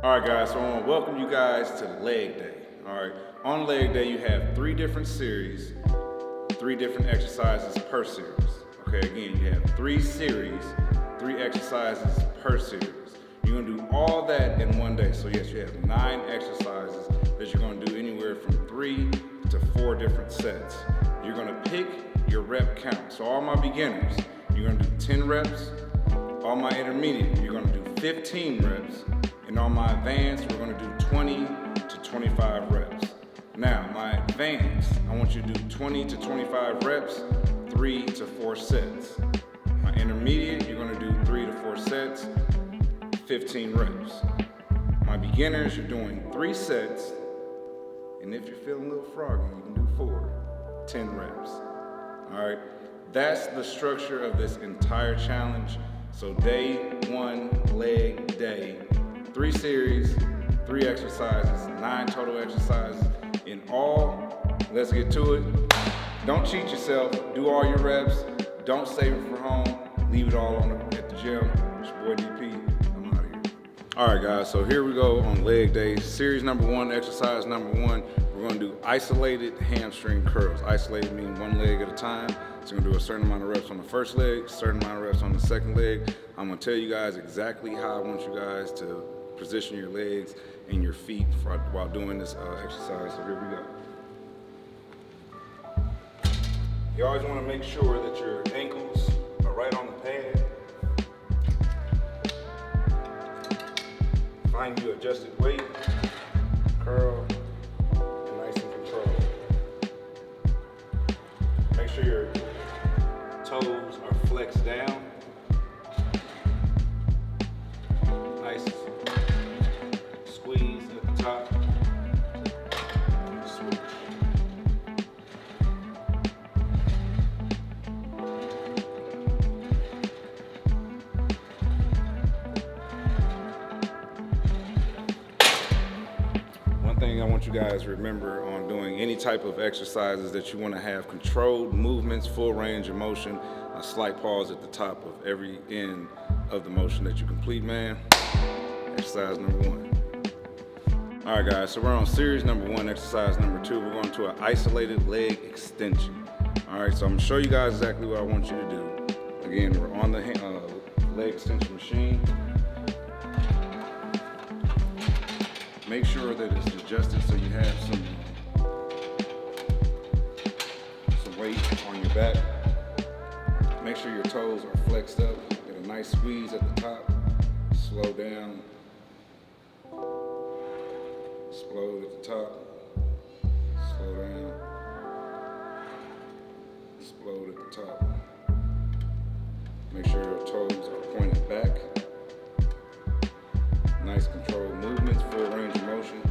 All right, guys, so I want to welcome you guys to leg day. All right, on leg day, you have 3 different series, 3 different exercises per series. Okay, again, you have 3 series, 3 exercises per series. You're going to do all that in one day. So yes, you have 9 exercises that you're going to do anywhere from 3 to 4 different sets. You're going to pick your rep count. So all my beginners, you're going to do 10 reps. All my intermediate, you're going to do 15 reps. And on my advanced, we're going to do 20 to 25 reps. Now, my advanced, I want you to do 20 to 25 reps, 3 to 4 sets. My intermediate, you're going to do 3 to 4 sets, 15 reps. My beginners, you're doing 3 sets, and if you're feeling a little froggy, you can do 4, 10 reps. All right, that's the structure of this entire challenge. So day 1, leg day, 3 series, 3 exercises, 9 total exercises in all. Let's get to it. Don't cheat yourself. Do all your reps. Don't save it for home. Leave it all at the gym. It's your boy DP. I'm out of here. All right, guys. So here we go on leg day. Series number 1, exercise number 1. We're going to do isolated hamstring curls. Isolated means 1 leg at a time. So we're going to do a certain amount of reps on the first leg, a certain amount of reps on the second leg. I'm going to tell you guys exactly how I want you guys to position your legs and your feet while doing this exercise. So here we go. You always want to make sure that your ankles are right on the pad. Find your adjusted weight, curl, and nice and controlled. Make sure your toes are flexed down. Nice squeeze at the top. Switch. One thing I want you guys to remember on doing any type of exercises that you want to have controlled movements, full range of motion, a slight pause at the top of every end of the motion that you complete, man. Exercise number 1. All right, guys, so we're on series number 1, exercise number 2. We're going to an isolated leg extension. All right, so I'm gonna show you guys exactly what I want you to do. Again, we're on the leg extension machine. Make sure that it's adjusted so you have some weight on your back. Make sure your toes are flexed up. Get a nice squeeze at the top. Slow down. Explode at the top. Slow down. Explode at the top. Make sure your toes are pointed back. Nice controlled movements, full range of motion.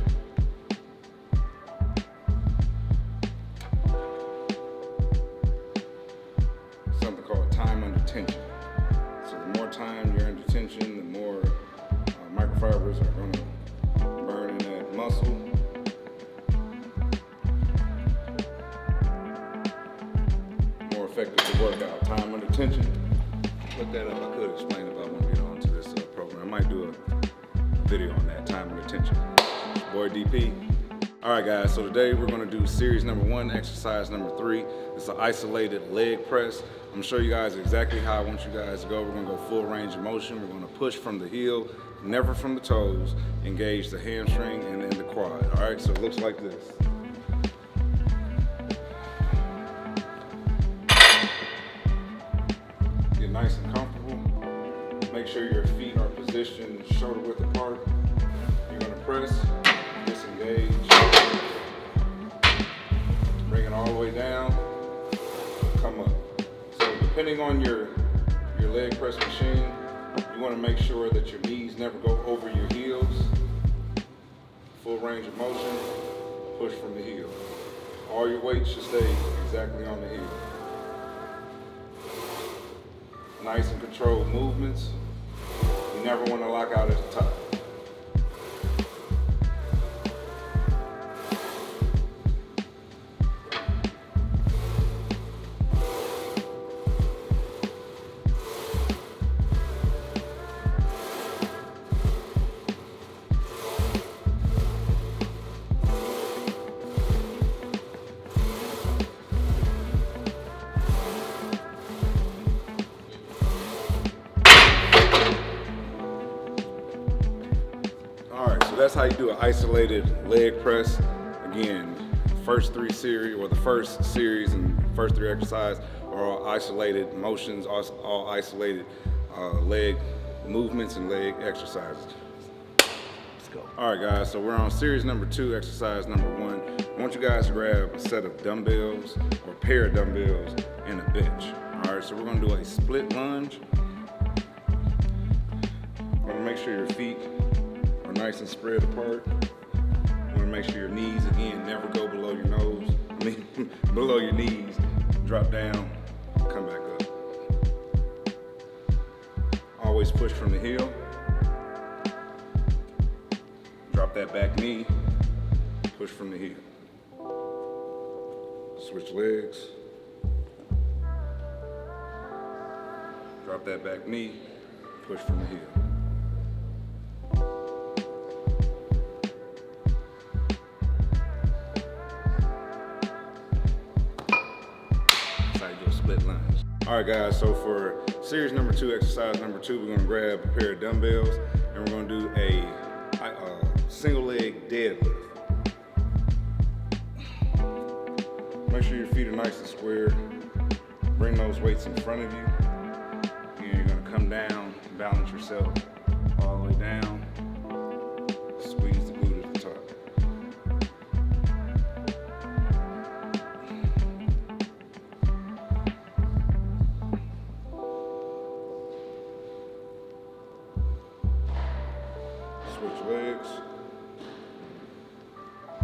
Something called time under tension. So the more time you're under tension, the more microfibers are going to burn in that muscle. More effective to work out. Time under tension. Look that up. I could explain if I want to get onto this program. I might do a video on that, time and attention. Boy DP. All right, guys, so today we're going to do series number 1, exercise number 3. It's an isolated leg press. I'm going to show you guys exactly how I want you guys to go. We're going to go full range of motion. We're going to push from the heel, never from the toes, engage the hamstring and then the quad. All right, so it looks like this. Get nice and comfortable. Make sure your feet are positioned shoulder width apart. You're going to press, disengage, bring it all the way down, come up. So depending on your leg press machine, you want to make sure that your knees never go over your heels. Full range of motion, push from the heel. All your weight should stay exactly on the heel. Nice and controlled movements. You never want to lock out at the top. So that's how you do an isolated leg press. Again, first 3 series, or the first series and first 3 exercises are all isolated motions, all isolated leg movements and leg exercises. Let's go. All right, guys, so we're on series number 2, exercise number 1. I want you guys to grab a set of dumbbells or a pair of dumbbells and a bench. All right, so we're gonna do a split lunge. You wanna make sure your feet are nice and spread apart. You wanna make sure your knees, again, never go below your nose. I mean, below your knees. Drop down, come back up. Always push from the heel. Drop that back knee, push from the heel. Switch legs. Drop that back knee, push from the heel. That's how you do a split lunge. All right, guys, so for series number 2, exercise number 2, we're gonna grab a pair of dumbbells and we're gonna do a single leg deadlift. Make sure your feet are nice and square. Bring those weights in front of you. And you're gonna come down, balance yourself all the way down. Squeeze the glute at the top. Switch legs.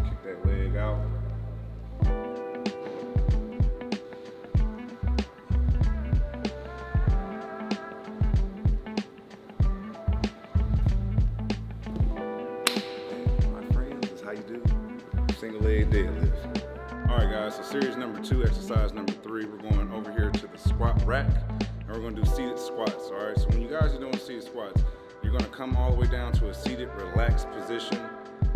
Kick that leg out. Single leg deadlift. All right, guys, so series number 2, exercise number 3, we're going over here to the squat rack, and we're gonna do seated squats, all right? So when you guys are doing seated squats, you're gonna come all the way down to a seated, relaxed position,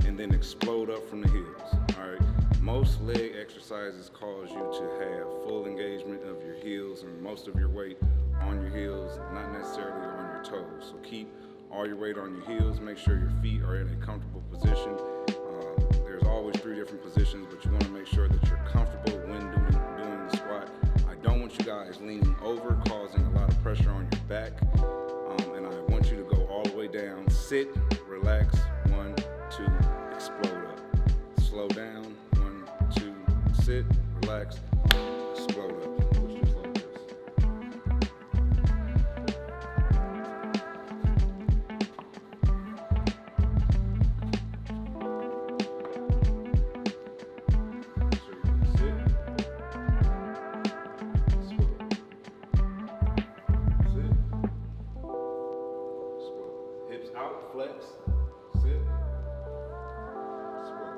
and then explode up from the heels, all right? Most leg exercises cause you to have full engagement of your heels and most of your weight on your heels, not necessarily on your toes. So keep all your weight on your heels, make sure your feet are in a comfortable position. There's always 3 different positions, but you want to make sure that you're comfortable when doing the squat. I don't want you guys leaning over, causing a lot of pressure on your back. And I want you to go all the way down. Sit, relax, 1, 2, explode up. Slow down, 1, 2, sit, relax, explode up. Just like this. Out, flex, sit, squat.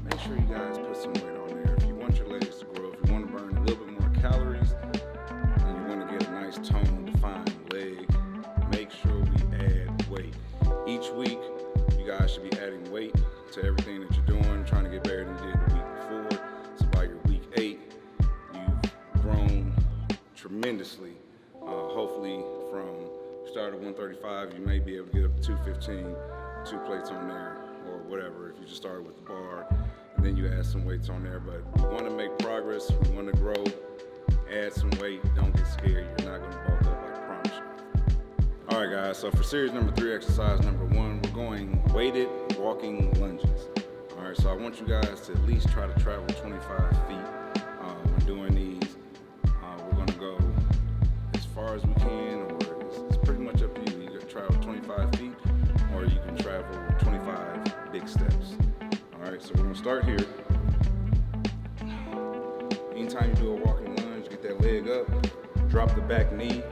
Make sure you guys put some weight on there. If you want your legs to grow, if you want to burn a little bit more calories, and you want to get a nice tone, defined leg, make sure we add weight. Each week, you guys should be adding weight to everything that you're doing, trying to get better than you did the week before. So by your week 8, you've grown tremendously. Hopefully from start at 135, you may be able to get up to 215, 2 plates on there, or whatever, if you just started with the bar, and then you add some weights on there. But we want to make progress, we want to grow, add some weight, don't get scared, you're not going to bulk up, I promise you. All right, guys, so for series number 3, exercise number 1, we're going weighted walking lunges. All right, so I want you guys to at least try to travel 25 feet when doing these. We're gonna go as far as we can, or it's pretty much up to you. You can travel 25 feet, or you can travel 25 big steps. All right, so we're gonna start here. Anytime you do a walking lunge, get that leg up, drop the back knee,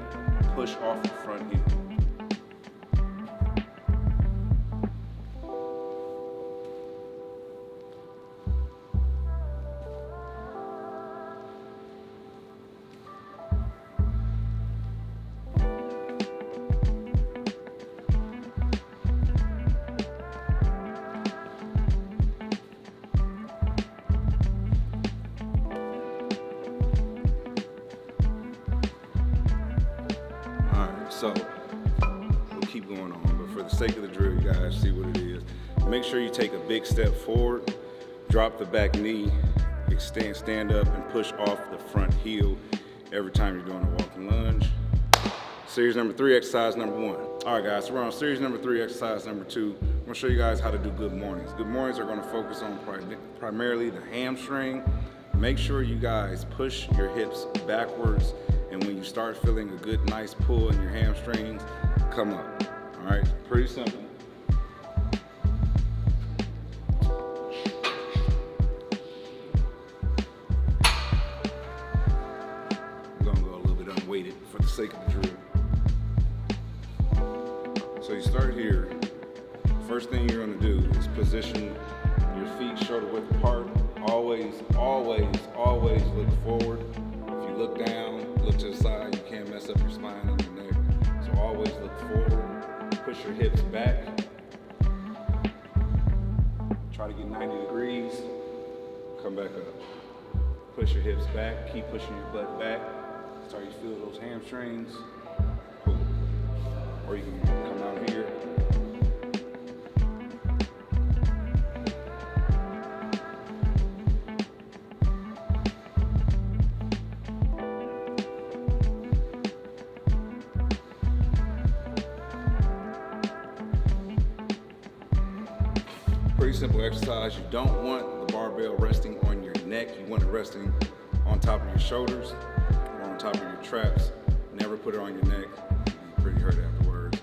push off the front heel. So we'll keep going on, but for the sake of the drill, you guys see what it is. Make sure you take a big step forward, drop the back knee, stand up and push off the front heel every time you're doing a walking lunge. Series number 3, exercise number 1. All right, guys, so we're on series number 3, exercise number 2. I'm gonna show you guys how to do good mornings. Good mornings are gonna focus on primarily the hamstring. Make sure you guys push your hips backwards, and when you start feeling a good, nice pull in your hamstrings, come up. All right, pretty simple. I'm gonna go a little bit unweighted for the sake of the drill. So you start here. First thing you're gonna do is position your feet shoulder width apart. Always, always, always look forward. If you look down, look to the side, you can't mess up your spine and your neck. So always look forward. Push your hips back. Try to get 90 degrees. Come back up. Push your hips back. Keep pushing your butt back. Start you feel those hamstrings. Cool. Or you can come out here. Pretty simple exercise. You don't want the barbell resting on your neck. You want it resting on top of your shoulders or on top of your traps. Never put it on your neck. You'll be pretty hurt afterwards.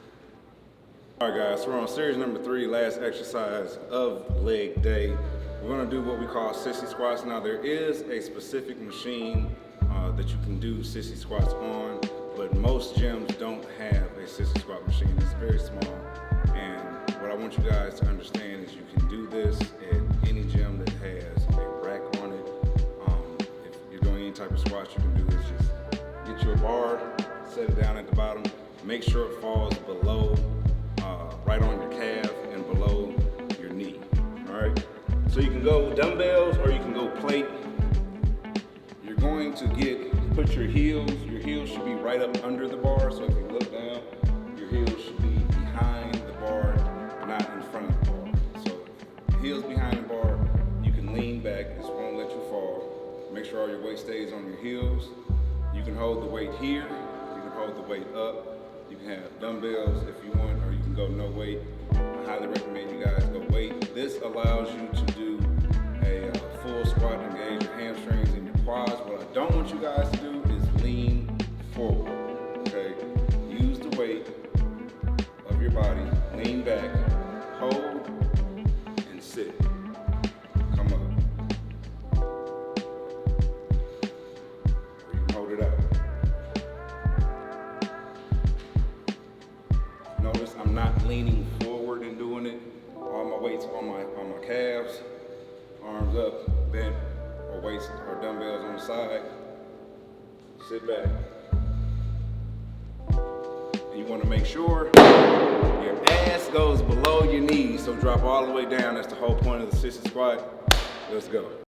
All right, guys, so we're on series number 3, last exercise of leg day. We're gonna do what we call sissy squats. Now, there is a specific machine that you can do sissy squats on, but most gyms don't have a sissy squat machine. It's very small. And what I want you guys to understand is you can do this at any gym that has a rack on it. If you're doing any type of squats, you can do is just get you a bar, set it down at the bottom, make sure it falls below, right on your calf and below your knee, all right? So you can go dumbbells or you can go plate. You're going to put your heels should be right up under the bar, so if you look down, your heels should be behind the bar, not in front of the bar. So heels behind the bar, you can lean back, this won't let you fall. Make sure all your weight stays on your heels. You can hold the weight here, you can hold the weight up. You can have dumbbells if you want, or you can go no weight. I highly recommend you guys go weight. This allows you to do a full squat, engage your hamstrings and your quads. What I don't want you guys to do is lean forward, okay? Use the weight of your body, lean back, hold, and sit. Come up. Or you can hold it out. Notice I'm not leaning forward and doing it. All my weight's on my calves, arms up, bent, or weights or dumbbells on the side. Sit back. And you want to make sure your ass goes below your knees, so drop all the way down. That's the whole point of the sissy squat. Let's go.